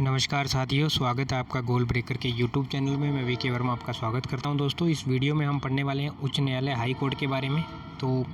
नमस्कार साथियों, स्वागत है आपका गोल ब्रेकर के यूट्यूब चैनल में। मैं वीके वर्मा आपका स्वागत करता हूं। दोस्तों, इस वीडियो में हम पढ़ने वाले हैं उच्च न्यायालय हाई कोर्ट के बारे में। तो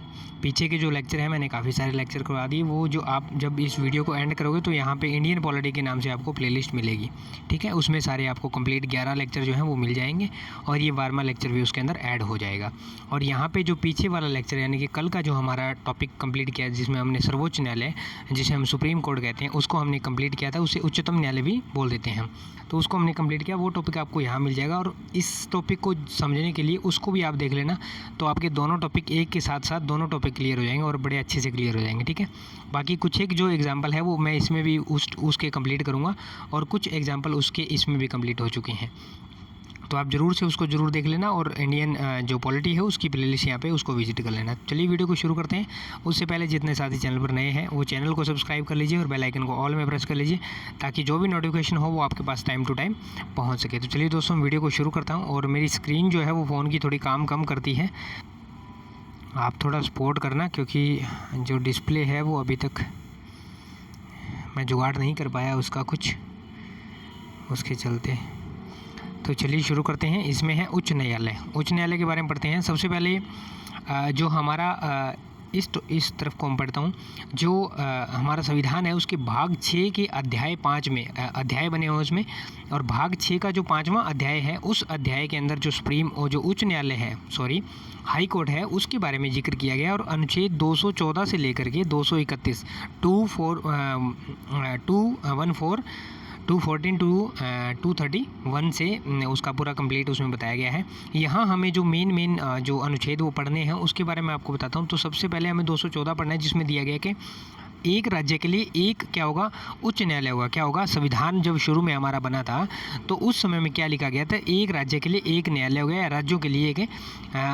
पीछे के जो लेक्चर हैं, मैंने काफ़ी सारे लेक्चर करवा दिए। वो जो आप जब इस वीडियो को एंड करोगे तो यहाँ पे इंडियन पॉलिटी के नाम से आपको प्लेलिस्ट मिलेगी, ठीक है। उसमें सारे आपको कंप्लीट 11 लेक्चर जो हैं वो मिल जाएंगे और ये 12वां लेक्चर भी उसके अंदर ऐड हो जाएगा। और यहाँ पे जो पीछे वाला लेक्चर यानी कि कल का जो हमारा टॉपिक कंप्लीट किया, जिसमें हमने सर्वोच्च न्यायालय, जिसे हम सुप्रीम कोर्ट कहते हैं, उसको हमने कंप्लीट किया था। उसे उच्चतम न्यायालय भी बोल देते हैं हम। तो उसको हमने कंप्लीट किया, वो टॉपिक आपको यहाँ मिल जाएगा। और इस टॉपिक को समझने के लिए उसको भी आप देख लेना, तो आपके दोनों टॉपिक एक के साथ साथ दोनों टॉपिक क्लियर हो जाएंगे और बड़े अच्छे से क्लियर हो जाएंगे, ठीक है। बाकी कुछ एक जो एग्जांपल है वो मैं इसमें भी उसके कंप्लीट करूँगा और कुछ एग्जांपल उसके इसमें भी कंप्लीट हो चुके हैं। तो आप ज़रूर से उसको ज़रूर देख लेना और इंडियन जो पॉलिटी है उसकी प्लेलिस्ट यहाँ पे उसको विजिट कर लेना। चलिए वीडियो को शुरू करते हैं। उससे पहले जितने साथी चैनल पर नए हैं वो चैनल को सब्सक्राइब कर लीजिए और बेल आइकन को ऑल में प्रेस कर लीजिए, ताकि जो भी नोटिफिकेशन हो वो आपके पास टाइम टू टाइम पहुँच सके। तो चलिए दोस्तों, वीडियो को शुरू करता हूँ। और मेरी स्क्रीन जो है वो फ़ोन की थोड़ी काम कम करती है, आप थोड़ा सपोर्ट करना, क्योंकि जो डिस्प्ले है वो अभी तक मैं जुगाड़ नहीं कर पाया उसका कुछ, उसके चलते। तो चलिए शुरू करते हैं। इसमें है उच्च न्यायालय। उच्च न्यायालय के बारे में पढ़ते हैं। सबसे पहले जो हमारा इस तरफ को मैं पढ़ता हूँ। जो हमारा संविधान है उसके भाग 6 के अध्याय 5 में अध्याय बने हुए उसमें, और भाग 6 का जो 5वां अध्याय है उस अध्याय के अंदर जो उच्च न्यायालय है, हाई कोर्ट है, उसके बारे में जिक्र किया गया। और अनुच्छेद 214 से लेकर के 231 214 टू 231 से उसका पूरा कंप्लीट उसमें बताया गया है। यहाँ हमें जो मेन जो अनुच्छेद वो पढ़ने हैं उसके बारे में आपको बताता हूँ। तो सबसे पहले हमें 214 पढ़ना है, जिसमें दिया गया कि एक राज्य के लिए एक क्या होगा, उच्च न्यायालय होगा। क्या होगा, संविधान जब शुरू में हमारा बना था तो उस समय में क्या लिखा गया था, एक राज्य के लिए एक न्यायालय होगा, या राज्यों के लिए एक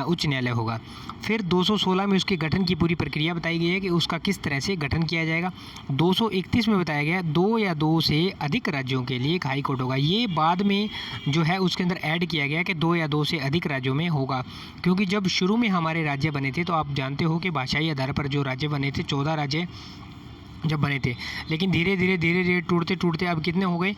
उच्च न्यायालय होगा। फिर 216 में उसके गठन की पूरी प्रक्रिया बताई गई है कि उसका किस तरह से गठन किया जाएगा। 231 में बताया गया 2 या 2 से अधिक राज्यों के लिए एक हाई कोर्ट होगा। ये बाद में जो है उसके अंदर ऐड किया गया कि 2 या 2 से अधिक राज्यों में होगा, क्योंकि जब शुरू में हमारे राज्य बने थे तो आप जानते हो कि भाषाई आधार पर जो राज्य बने थे, 14 राज्य जब बने थे, लेकिन धीरे धीरे टूटते अब कितने हो गए,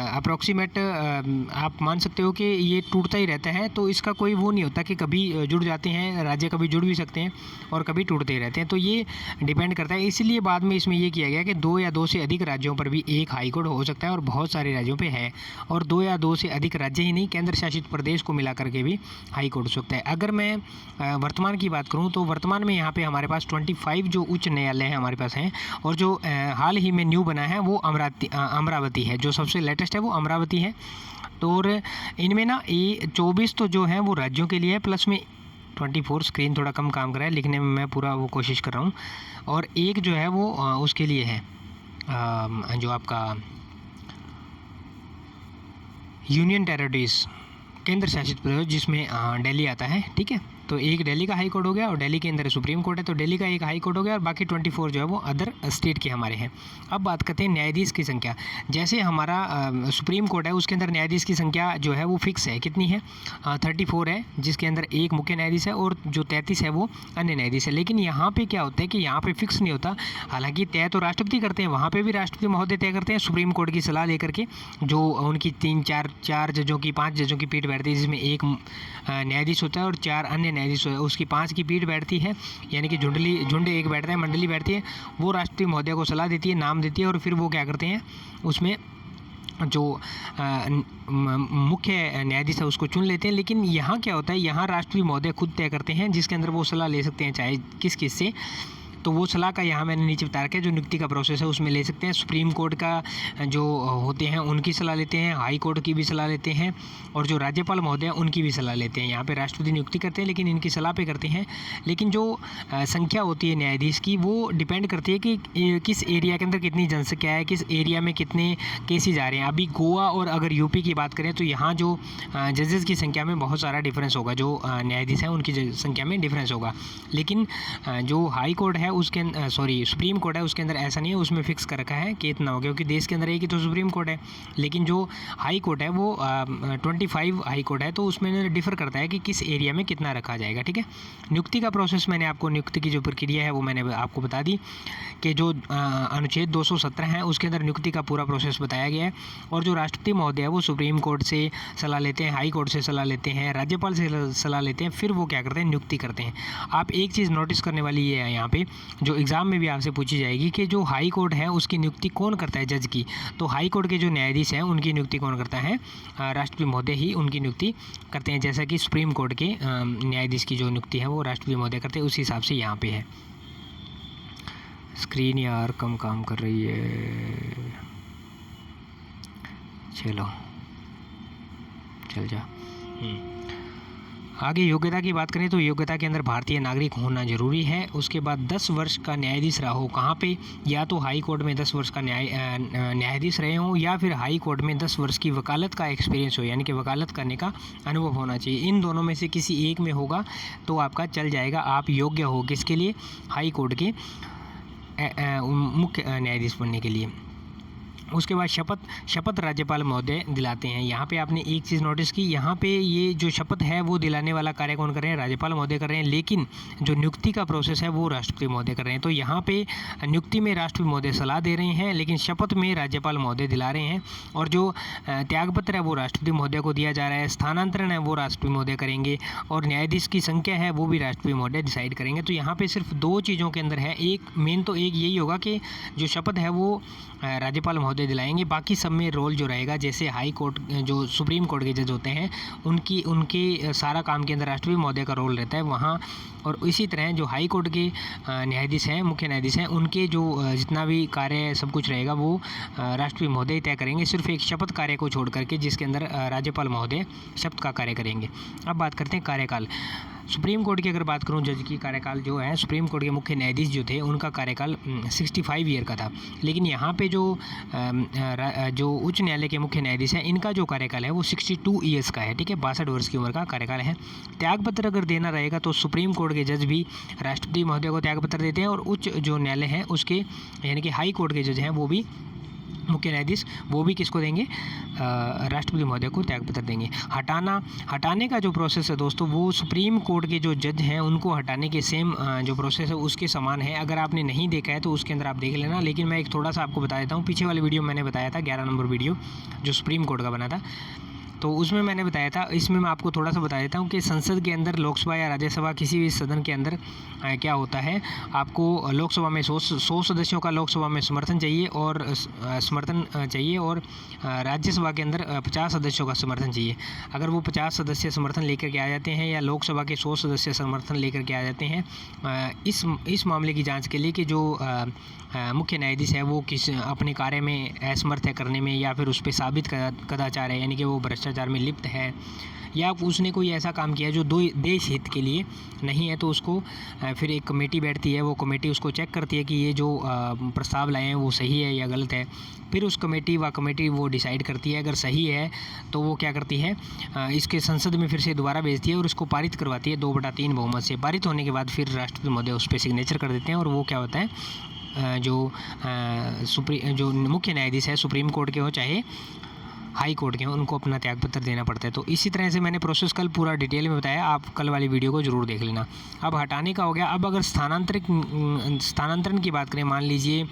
अप्रॉक्सीमेट आप मान सकते हो कि ये टूटता ही रहता है। तो इसका कोई वो नहीं होता कि कभी जुड़ जाते हैं राज्य, कभी जुड़ भी सकते हैं और कभी टूटते ही रहते हैं। तो ये डिपेंड करता है। इसलिए बाद में इसमें ये किया गया कि 2 या 2 से अधिक राज्यों पर भी एक हाई कोर्ट हो सकता है, और बहुत सारे राज्यों पर है। और 2 या 2 से अधिक राज्य ही नहीं, केंद्र शासित प्रदेश को मिला करके भी हाई कोर्ट हो सकता है। अगर मैं वर्तमान की बात करूँ तो वर्तमान में यहाँ पर हमारे पास 25 जो उच्च न्यायालय हैं हमारे पास हैं। और जो हाल ही में न्यू बना है वो अमरावती है, जो सबसे लेटेस्ट है वो अमरावती है। तो और इनमें ना 24 तो जो है वो राज्यों के लिए है, प्लस में 24, स्क्रीन थोड़ा कम काम कर रहा है, लिखने में मैं पूरा वो कोशिश कर रहा हूँ। और एक जो है वो उसके लिए है जो आपका यूनियन टेरिटरीज, केंद्र शासित प्रदेश, जिसमें दिल्ली आता है, ठीक है। तो एक दिल्ली का हाई कोर्ट हो गया और दिल्ली के अंदर सुप्रीम कोर्ट है, तो दिल्ली का एक हाई कोर्ट हो गया, और बाकी 24 जो है वो अदर स्टेट के हमारे हैं। अब बात करते हैं न्यायाधीश की संख्या। जैसे हमारा सुप्रीम कोर्ट है उसके अंदर न्यायाधीश की संख्या जो है वो फिक्स है, कितनी है, 34 है, जिसके अंदर एक मुख्य न्यायाधीश है और जो 33 है वो अन्य न्यायाधीश है। लेकिन यहाँ पे क्या होता है कि यहाँ पे फिक्स नहीं होता। हालांकि तय तो राष्ट्रपति करते हैं, वहाँ पर भी राष्ट्रपति महोदय तय करते हैं सुप्रीम कोर्ट की सलाह लेकर के। जो उनकी 4 जजों की 5 जजों की पीठ बैठती है, जिसमें एक न्यायाधीश होता है और 4 अन्य न्यायाधीश होता है। उसकी 5 की पीठ बैठती है, यानी कि झुंड एक बैठता है, मंडली बैठती है। वो राष्ट्रपति महोदय को सलाह देती है, नाम देती है, और फिर वो क्या करते हैं, उसमें जो मुख्य न्यायाधीश है उसको चुन लेते हैं। लेकिन यहाँ क्या होता है, यहाँ राष्ट्रपति महोदय खुद तय करते हैं, जिसके अंदर वो सलाह ले सकते हैं चाहे किस से। तो वो सलाह का यहाँ मैंने नीचे बता रखा है, जो नियुक्ति का प्रोसेस है उसमें ले सकते हैं। सुप्रीम कोर्ट का जो होते हैं उनकी सलाह लेते हैं, हाई कोर्ट की भी सलाह लेते हैं, और जो राज्यपाल महोदय हैं उनकी भी सलाह लेते हैं। यहाँ पे राष्ट्रपति नियुक्ति करते हैं, लेकिन इनकी सलाह पे करते हैं। लेकिन जो संख्या होती है न्यायाधीश की, वो डिपेंड करती है कि किस एरिया के अंदर कितनी जनसंख्या है, किस एरिया में कितने केसेज आ रहे हैं। अभी गोवा और अगर यूपी की बात करें तो यहाँ जो जजेस की संख्या में बहुत सारा डिफरेंस होगा, जो न्यायाधीश हैं उनकी संख्या में डिफरेंस होगा। लेकिन जो हाई कोर्ट है है उसके सुप्रीम कोर्ट है उसके अंदर ऐसा नहीं है, उसमें फिक्स कर रखा है कि इतना हो, क्योंकि देश के अंदर एक ही तो सुप्रीम कोर्ट है। लेकिन जो हाई कोर्ट है वो 25 हाई कोर्ट है, तो उसमें डिफ़र करता है कि किस एरिया में कितना रखा जाएगा, ठीक है। नियुक्ति का प्रोसेस मैंने आपको, नियुक्ति की जो प्रक्रिया है वो मैंने आपको बता दी कि जो अनुच्छेद 217 है उसके अंदर नियुक्ति का पूरा प्रोसेस बताया गया है। और जो राष्ट्रपति महोदय है वो सुप्रीम कोर्ट से सलाह लेते हैं, हाई कोर्ट से सलाह लेते हैं, राज्यपाल से सलाह लेते हैं, फिर वो क्या करते हैं, नियुक्ति करते हैं। आप एक चीज़ नोटिस करने वाली ये है यहाँ पे, जो एग्ज़ाम में भी आपसे पूछी जाएगी कि जो हाई कोर्ट है उसकी नियुक्ति कौन करता है, जज की। तो हाई कोर्ट के जो न्यायाधीश हैं उनकी नियुक्ति कौन करता है, राष्ट्रपति महोदय ही उनकी नियुक्ति करते हैं। जैसा कि सुप्रीम कोर्ट के न्यायाधीश की जो नियुक्ति है वो राष्ट्रपति महोदय करते हैं, उस हिसाब से यहाँ पे है। स्क्रीन यार कम काम कर रही है, चलो चल जा। आगे योग्यता की बात करें तो योग्यता के अंदर भारतीय नागरिक होना जरूरी है। उसके बाद 10 वर्ष का न्यायाधीश रहा हो, कहाँ पे, या तो हाई कोर्ट में 10 वर्ष का न्यायाधीश रहे हों, या फिर हाई कोर्ट में 10 वर्ष की वकालत का एक्सपीरियंस हो, यानी कि वकालत करने का अनुभव होना चाहिए। इन दोनों में से किसी एक में होगा तो आपका चल जाएगा, आप योग्य हो किसके लिए, हाई कोर्ट के मुख्य न्यायाधीश बनने के लिए। उसके बाद शपथ राज्यपाल महोदय दिलाते हैं। यहाँ पे आपने एक चीज़ नोटिस की, यहाँ पे ये जो शपथ है वो दिलाने वाला कार्य कौन कर रहे हैं, राज्यपाल महोदय कर रहे हैं, लेकिन जो नियुक्ति का प्रोसेस है वो राष्ट्रपति महोदय कर रहे हैं। तो यहाँ पे नियुक्ति में राष्ट्रपति महोदय सलाह दे रहे हैं, लेकिन शपथ में राज्यपाल महोदय दिला रहे हैं। और जो त्यागपत्र है वो राष्ट्रपति महोदय को दिया जा रहा है, स्थानांतरण है वो राष्ट्रपति महोदय करेंगे, और न्यायाधीश की संख्या है वो भी राष्ट्रपति महोदय डिसाइड करेंगे। तो यहाँ पर सिर्फ 2 चीज़ों के अंदर है, एक मेन तो एक यही होगा कि जो शपथ है वो राज्यपाल महोदय दिलाएंगे, बाकी सब में रोल जो रहेगा, जैसे हाई कोर्ट जो सुप्रीम कोर्ट के जज होते हैं उनके सारा काम के अंदर राष्ट्रपति महोदय का रोल रहता है वहाँ। और इसी तरह जो हाई कोर्ट के न्यायाधीश हैं, मुख्य न्यायाधीश हैं, उनके जो जितना भी कार्य सब कुछ रहेगा वो राष्ट्रपति महोदय तय करेंगे, सिर्फ एक शपथ कार्य को छोड़ करके, जिसके अंदर राज्यपाल महोदय शपथ का कार्य करेंगे। अब बात करते हैं कार्यकाल। सुप्रीम कोर्ट की अगर बात करूं, जज की कार्यकाल जो है, सुप्रीम कोर्ट के मुख्य न्यायाधीश जो थे उनका कार्यकाल 65 ईयर का था। लेकिन यहाँ पे जो उच्च न्यायालय के मुख्य न्यायाधीश हैं इनका जो कार्यकाल है वो 62 ईयर्स का है, ठीक है, 62 वर्ष की उम्र का कार्यकाल है। त्यागपत्र अगर देना रहेगा तो सुप्रीम कोर्ट के जज भी राष्ट्रपति महोदय को त्यागपत्र देते हैं, और उच्च जो न्यायालय है उसके यानी कि हाई कोर्ट के जज हैं वो भी, मुख्य न्यायाधीश, वो भी किसको देंगे, राष्ट्रपति महोदय को त्यागपत्र देंगे। हटाने का जो प्रोसेस है दोस्तों, वो सुप्रीम कोर्ट के जो जज हैं उनको हटाने के सेम जो प्रोसेस है उसके समान है। अगर आपने नहीं देखा है तो उसके अंदर आप देख लेना, लेकिन मैं एक थोड़ा सा आपको बता देता हूँ। पीछे वाले वीडियो में मैंने बताया था, 11 नंबर वीडियो जो सुप्रीम कोर्ट का बना था, तो उसमें मैंने बताया था। इसमें मैं आपको थोड़ा सा बता देता हूँ कि संसद के अंदर, लोकसभा या राज्यसभा, किसी भी सदन के अंदर क्या होता है, आपको लोकसभा में 100 सदस्यों का लोकसभा में समर्थन चाहिए और राज्यसभा के अंदर 50 सदस्यों का समर्थन चाहिए। अगर वो 50 सदस्य समर्थन लेकर के आ जाते हैं या लोकसभा के 100 सदस्य समर्थन लेकर के आ जाते हैं, इस मामले की जाँच के लिए कि जो मुख्य न्यायाधीश है वो अपने कार्य में असमर्थ है करने में, या फिर उस पर साबित कदाचार है, यानी कि वो भ्रष्टाचार में लिप्त है, या उसने कोई ऐसा काम किया जो देश हित के लिए नहीं है, तो उसको फिर एक कमेटी बैठती है, वो कमेटी उसको चेक करती है कि ये जो प्रस्ताव लाए हैं वो सही है या गलत है। फिर उस कमेटी वो डिसाइड करती है, अगर सही है तो वो क्या करती है, इसके संसद में फिर से दोबारा भेजती है और उसको पारित करवाती है 2/3 बहुमत से। पारित होने के बाद फिर राष्ट्रपति महोदय उस पर सिग्नेचर कर देते हैं, और वो क्या होता है, जो मुख्य न्यायाधीश है सुप्रीम कोर्ट के हो चाहे हाई कोर्ट के, उनको अपना त्यागपत्र देना पड़ता है। तो इसी तरह से मैंने प्रोसेस कल पूरा डिटेल में बताया, आप कल वाली वीडियो को ज़रूर देख लेना। अब हटाने का हो गया। अब अगर स्थानांतरण की बात करें, मान लीजिए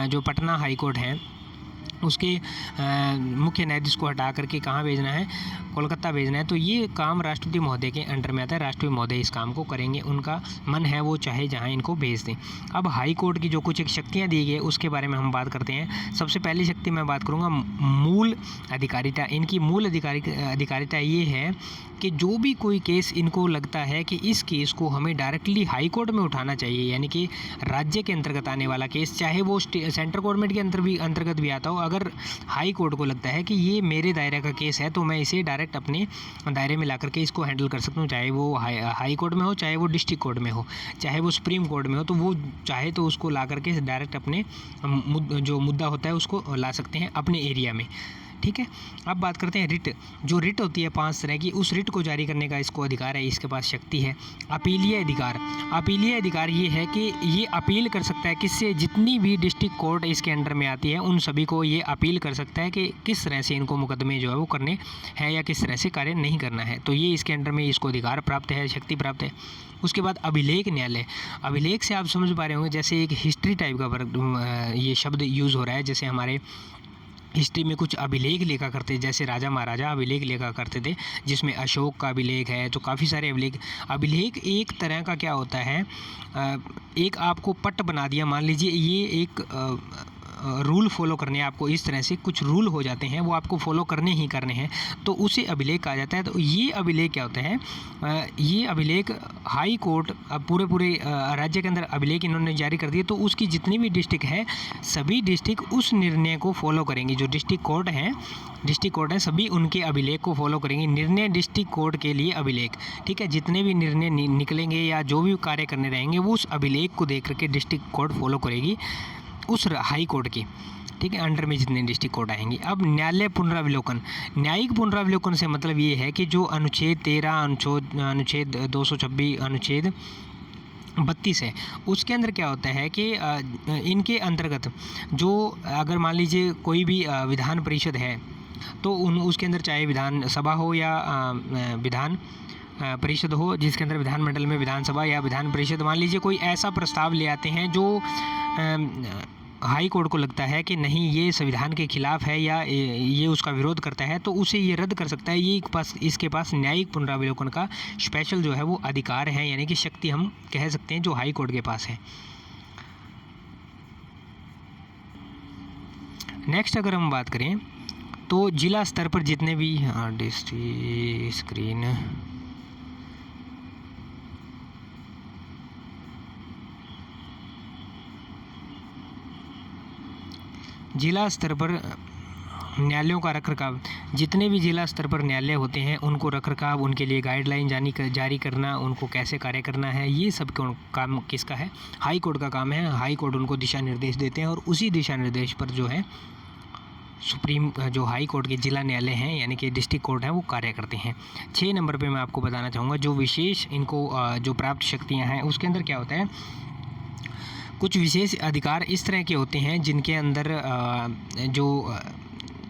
जो पटना हाई कोर्ट है उसके मुख्य न्यायाधीश को हटा करके कहाँ भेजना है, कोलकाता भेजना है, तो ये काम राष्ट्रपति महोदय के अंडर में आता है। राष्ट्रपति महोदय इस काम को करेंगे, उनका मन है वो चाहे जहाँ इनको भेज दें। अब हाई कोर्ट की जो कुछ एक शक्तियाँ दी गई है उसके बारे में हम बात करते हैं। सबसे पहली शक्ति मैं बात करूँगा मूल अधिकारिता। इनकी मूल अधिकारिता ये है कि जो भी कोई केस इनको लगता है कि इस केस को हमें डायरेक्टली हाई कोर्ट में उठाना चाहिए, यानी कि राज्य के अंतर्गत आने वाला केस, चाहे वो सेंट्रल गवर्नमेंट के अंतर्गत भी आता हो, अगर हाई कोर्ट को लगता है कि ये मेरे दायरे का केस है तो मैं इसे डायरेक्ट अपने दायरे में ला करके इसको हैंडल कर सकता हूँ, चाहे वो हाई कोर्ट में हो, चाहे वो डिस्ट्रिक्ट कोर्ट में हो, चाहे वो सुप्रीम कोर्ट में हो, तो वो चाहे तो उसको ला करके डायरेक्ट अपने जो मुद्दा होता है उसको ला सकते हैं अपने एरिया में, ठीक है। अब बात करते हैं रिट। जो रिट होती है 5 तरह की, उस रिट को जारी करने का इसको अधिकार है, इसके पास शक्ति है। अपीलीय अधिकार। अपीलीय अधिकार ये है कि ये अपील कर सकता है किससे, जितनी भी डिस्ट्रिक्ट कोर्ट इसके अंडर में आती है उन सभी को ये अपील कर सकता है कि किस तरह से इनको मुकदमे जो है वो करने हैं या किस तरह से कार्य नहीं करना है। तो ये इसके अंडर में इसको अधिकार प्राप्त है, शक्ति प्राप्त है। उसके बाद अभिलेख न्यायालय। अभिलेख से आप समझ पा रहे होंगे जैसे एक हिस्ट्री टाइप का ये शब्द यूज़ हो रहा है। जैसे हमारे हिस्ट्री में कुछ अभिलेख लिखा करते, जैसे राजा महाराजा अभिलेख लिखा करते थे, जिसमें अशोक का अभिलेख है, तो काफ़ी सारे अभिलेख एक तरह का क्या होता है, एक आपको पट्ट बना दिया। मान लीजिए ये एक रूल फॉलो करने हैं आपको, इस तरह से कुछ रूल हो जाते हैं वो आपको फॉलो करने ही करने हैं, तो उसे अभिलेख कहा जाता है। तो ये अभिलेख क्या होता है, ये अभिलेख हाई कोर्ट अब पूरे राज्य के अंदर अभिलेख इन्होंने जारी कर दिए, तो उसकी जितनी भी डिस्ट्रिक्ट है सभी डिस्ट्रिक्ट उस निर्णय को फॉलो करेंगी। जो डिस्ट्रिक्ट कोर्ट हैं सभी उनके अभिलेख को फॉलो करेंगे। निर्णय डिस्ट्रिक्ट कोर्ट के लिए अभिलेख, ठीक है। जितने भी निर्णय निकलेंगे या जो भी कार्य करने रहेंगे वो उस अभिलेख को देख करके डिस्ट्रिक्ट कोर्ट फॉलो करेगी उस हाई कोर्ट की, ठीक है, अंडर में जितने डिस्ट्रिक्ट कोर्ट आएंगे। अब न्यायालय पुनरावलोकन। न्यायिक पुनरावलोकन से मतलब ये है कि जो अनुच्छेद 13, अनुच्छेद 226, अनुच्छेद 32 है, उसके अंदर क्या होता है कि इनके अंतर्गत जो अगर मान लीजिए कोई भी विधान परिषद है तो उसके अंदर चाहे विधान सभा हो या विधान परिषद हो, जिसके अंदर विधानमंडल में विधानसभा या विधान परिषद, मान लीजिए कोई ऐसा प्रस्ताव ले आते हैं जो हाई कोर्ट को लगता है कि नहीं ये संविधान के खिलाफ है या ये उसका विरोध करता है, तो उसे ये रद्द कर सकता है। ये इसके पास न्यायिक पुनरावलोकन का स्पेशल जो है वो अधिकार है, यानी कि शक्ति हम कह सकते हैं जो हाई कोर्ट के पास है। नेक्स्ट अगर हम बात करें तो जिला स्तर पर जितने भी स्क्रीन जिला स्तर पर न्यायालयों का रखरखाव। जितने भी जिला स्तर पर न्यायालय होते हैं उनको रखरखाव, उनके लिए गाइडलाइन जारी करना, उनको कैसे कार्य करना है, ये सब काम किसका है, हाई कोर्ट का काम है। हाई कोर्ट उनको दिशा निर्देश देते हैं और उसी दिशा निर्देश पर जो है सुप्रीम जो हाई कोर्ट के जिला न्यायालय हैं यानी कि डिस्ट्रिक्ट कोर्ट हैं वो कार्य करते हैं। 6 नंबर पे मैं आपको बताना चाहूँगा जो विशेष इनको जो प्राप्त शक्तियाँ हैं उसके अंदर क्या होता है, कुछ विशेष अधिकार इस तरह के होते हैं जिनके अंदर जो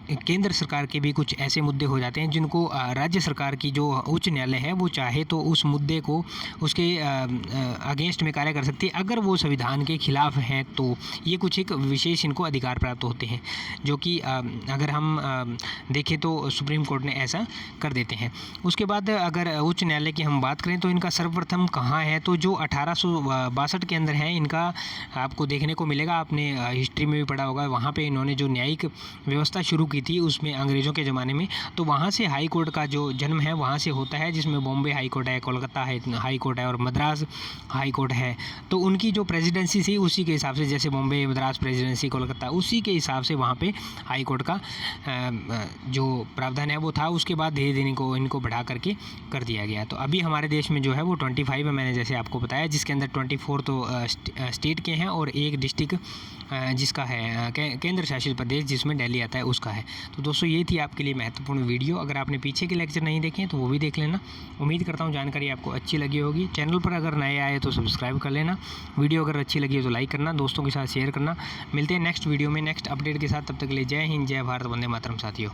केंद्र सरकार के भी कुछ ऐसे मुद्दे हो जाते हैं जिनको राज्य सरकार की जो उच्च न्यायालय है वो चाहे तो उस मुद्दे को उसके अगेंस्ट में कार्य कर सकती है, अगर वो संविधान के खिलाफ हैं तो ये कुछ एक विशेष इनको अधिकार प्राप्त होते हैं, जो कि अगर हम देखें तो सुप्रीम कोर्ट ने ऐसा कर देते हैं। उसके बाद अगर उच्च न्यायालय की हम बात करें तो इनका सर्वप्रथम कहाँ है, तो जो 1862 के अंदर है इनका आपको देखने को मिलेगा, आपने हिस्ट्री में भी पढ़ा होगा, वहाँ पर इन्होंने जो न्यायिक व्यवस्था शुरू की थी उसमें अंग्रेज़ों के ज़माने में, तो वहाँ से हाई कोर्ट का जो जन्म है वहाँ से होता है, जिसमें बॉम्बे हाई कोर्ट है, कोलकाता हाई कोर्ट है और मद्रास हाई कोर्ट है। तो उनकी जो प्रेसिडेंसी थी उसी के हिसाब से, जैसे बॉम्बे मद्रास प्रेसिडेंसी कोलकाता, उसी के हिसाब से वहाँ पे हाई कोर्ट का जो प्रावधान है वो था। उसके बाद धीरे धीरे इनको बढ़ा करके कर दिया गया। तो अभी हमारे देश में जो है वो 25 है, मैंने जैसे आपको बताया, जिसके अंदर 24 तो स्टेट के हैं और एक डिस्ट्रिक्ट जिसका है केंद्र शासित प्रदेश जिसमें दिल्ली आता है उसका है। तो दोस्तों ये थी आपके लिए महत्वपूर्ण वीडियो। अगर आपने पीछे के लेक्चर नहीं देखे तो वो भी देख लेना। उम्मीद करता हूँ जानकारी आपको अच्छी लगी होगी। चैनल पर अगर नए आए तो सब्सक्राइब कर लेना। वीडियो अगर अच्छी लगी हो तो लाइक करना, दोस्तों के साथ शेयर करना। मिलते हैं नेक्स्ट वीडियो में नेक्स्ट अपडेट के साथ, तब तक के लिए जय हिंद, जय भारत, वंदे मातरम साथियों।